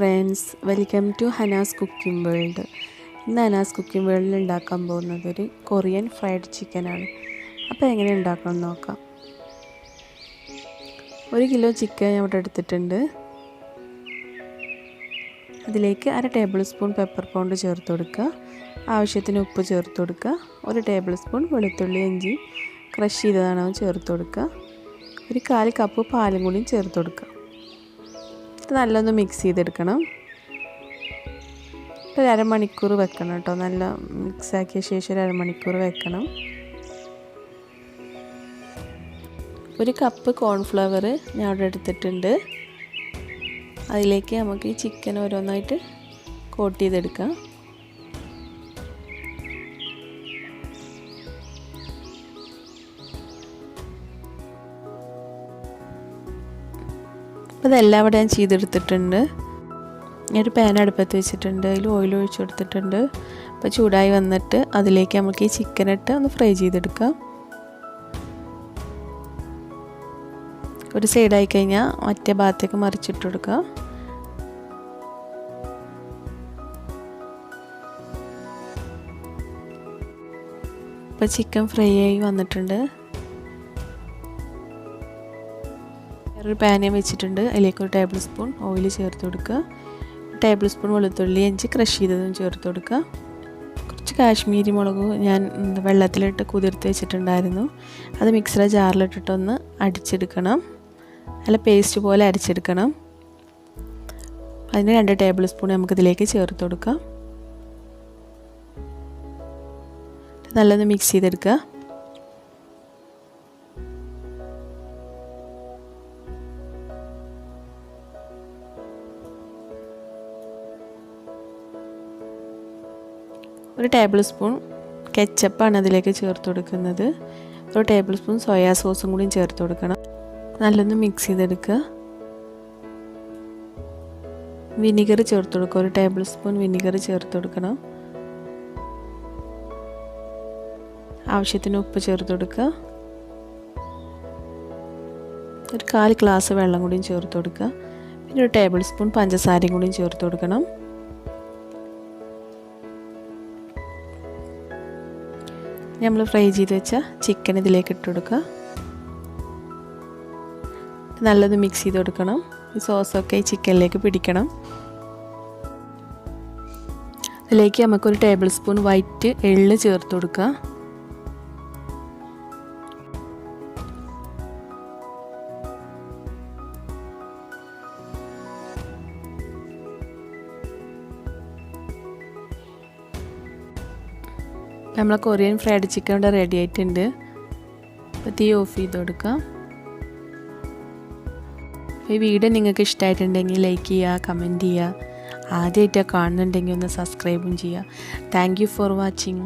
Friends, welcome to Hana's cooking world. ഇന്ന് Hana's cooking വേൾഡിൽ ഉണ്ടാക്കാൻ പോകുന്നത് ഒരു കൊറിയൻ ഫ്രൈഡ് ചിക്കനാണ്. അപ്പോൾ എങ്ങനെ ഉണ്ടാക്കണം എന്ന് നോക്കാം. 1 കിലോ ചിക്കൻ ഞാൻ ഇവിടെ എടുത്തിട്ടുണ്ട്. അതിലേക്ക് 1/2 ടേബിൾ സ്പൂൺ പെപ്പർ പൗഡർ ചേർത്ത് കൊടുക്കുക. ആവശ്യത്തിന് ഉപ്പ് ചേർത്ത് കൊടുക്കുക. 1 ടേബിൾ സ്പൂൺ വെളുത്തുള്ളി ഇഞ്ചി ക്രഷ് ചെയ്തതാണ് ചേർത്ത് കൊടുക്കുക. 1/4 കപ്പ് പാലും കൂടി ചേർത്ത് കൊടുക്കുക. നല്ലൊന്ന് മിക്സ് ചെയ്തെടുക്കണം. ഒരു അരമണിക്കൂർ വെക്കണം കേട്ടോ. നല്ല മിക്സാക്കിയ ശേഷം ഒരു അരമണിക്കൂർ വെക്കണം. 1 കപ്പ് കോൺഫ്ലവർ ഞാൻ അവിടെ എടുത്തിട്ടുണ്ട്. അതിലേക്ക് നമുക്ക് ഈ ചിക്കൻ ഓരോന്നായിട്ട് കോട്ട് ചെയ്തെടുക്കാം. അപ്പോൾ ഇതെല്ലാം ഇവിടെ ഞാൻ ചെയ്തെടുത്തിട്ടുണ്ട്. ഞാനൊരു പാൻ അടുപ്പത്ത് വെച്ചിട്ടുണ്ട്. അതിൽ ഓയിൽ ഒഴിച്ച് കൊടുത്തിട്ടുണ്ട്. അപ്പോൾ ചൂടായി വന്നിട്ട് അതിലേക്ക് നമുക്ക് ഈ ചിക്കൻ ഇട്ട് ഒന്ന് ഫ്രൈ ചെയ്തെടുക്കാം. ഒരു സൈഡായി കഴിഞ്ഞാൽ മറ്റേ ഭാഗത്തേക്ക് മറിച്ചിട്ട് കൊടുക്കുക. ഇപ്പോൾ ചിക്കൻ ഫ്രൈ ആയി വന്നിട്ടുണ്ട്. ഒരു പാൻ വെച്ചിട്ടുണ്ട്. അതിലേക്ക് 1 ടേബിൾ സ്പൂൺ ഓയിൽ ചേർത്ത് കൊടുക്കുക. 1 ടേബിൾ സ്പൂൺ വെളുത്തുള്ളി ഇഞ്ചി ക്രഷ് ചെയ്തതും ചേർത്ത് കൊടുക്കുക. കുറച്ച് കാശ്മീരി മുളക് ഞാൻ വെള്ളത്തിലിട്ട് കുതിർത്ത് വെച്ചിട്ടുണ്ടായിരുന്നു. അത് മിക്സിയുടെ ജാറിലിട്ടിട്ടൊന്ന് അടിച്ചെടുക്കണം. നല്ല പേസ്റ്റ് പോലെ അരച്ചെടുക്കണം. അതിന് 2 ടേബിൾ സ്പൂൺ നമുക്കിതിലേക്ക് ചേർത്ത് കൊടുക്കാം. നല്ലൊന്ന് മിക്സ് ചെയ്തെടുക്കുക. ഒരു ടേബിൾ സ്പൂൺ കെച്ചപ്പാണ് അതിലേക്ക് ചേർത്ത് കൊടുക്കുന്നത്. 1 ടേബിൾ സ്പൂൺ സോയാ സോസും കൂടി ചേർത്ത് കൊടുക്കണം. നല്ലൊന്ന് മിക്സ് ചെയ്തെടുക്കുക. വിനിഗർ ചേർത്ത് കൊടുക്കുക. 1 ടേബിൾ സ്പൂൺ വിനിഗർ ചേർത്ത് കൊടുക്കണം. ആവശ്യത്തിന് ഉപ്പ് ചേർത്ത് കൊടുക്കുക. ഒരു 1/4 ഗ്ലാസ് വെള്ളം കൂടിയും ചേർത്ത് കൊടുക്കുക. പിന്നെ 1 ടേബിൾ സ്പൂൺ പഞ്ചസാരയും കൂടിയും ചേർത്ത് കൊടുക്കണം. നമ്മൾ ഫ്രൈ ചെയ്ത് വെച്ച ചിക്കൻ ഇതിലേക്ക് ഇട്ട് കൊടുക്കുക. നല്ലത് മിക്സ് ചെയ്ത് കൊടുക്കണം. ഈ സോസൊക്കെ ഈ ചിക്കനിലേക്ക് പിടിക്കണം. അതിലേക്ക് നമുക്ക് 1 ടേബിൾ സ്പൂൺ വൈറ്റ് എള്ള് ചേർത്ത് കൊടുക്കുക. നമ്മളെ കൊറിയൻ ഫ്രൈഡ് ചിക്കൻ ഇവിടെ റെഡി ആയിട്ടുണ്ട്. അപ്പോൾ തീ ഓഫ് ചെയ്ത് കൊടുക്കാം. ഈ വീഡിയോ നിങ്ങൾക്ക് ഇഷ്ടമായിട്ടുണ്ടെങ്കിൽ ലൈക്ക് ചെയ്യുക, കമൻറ്റ് ചെയ്യുക. ആദ്യമായിട്ടാണ് കാണുന്നുണ്ടെങ്കിൽ ഒന്ന് സബ്സ്ക്രൈബും ചെയ്യുക. Thank you for watching.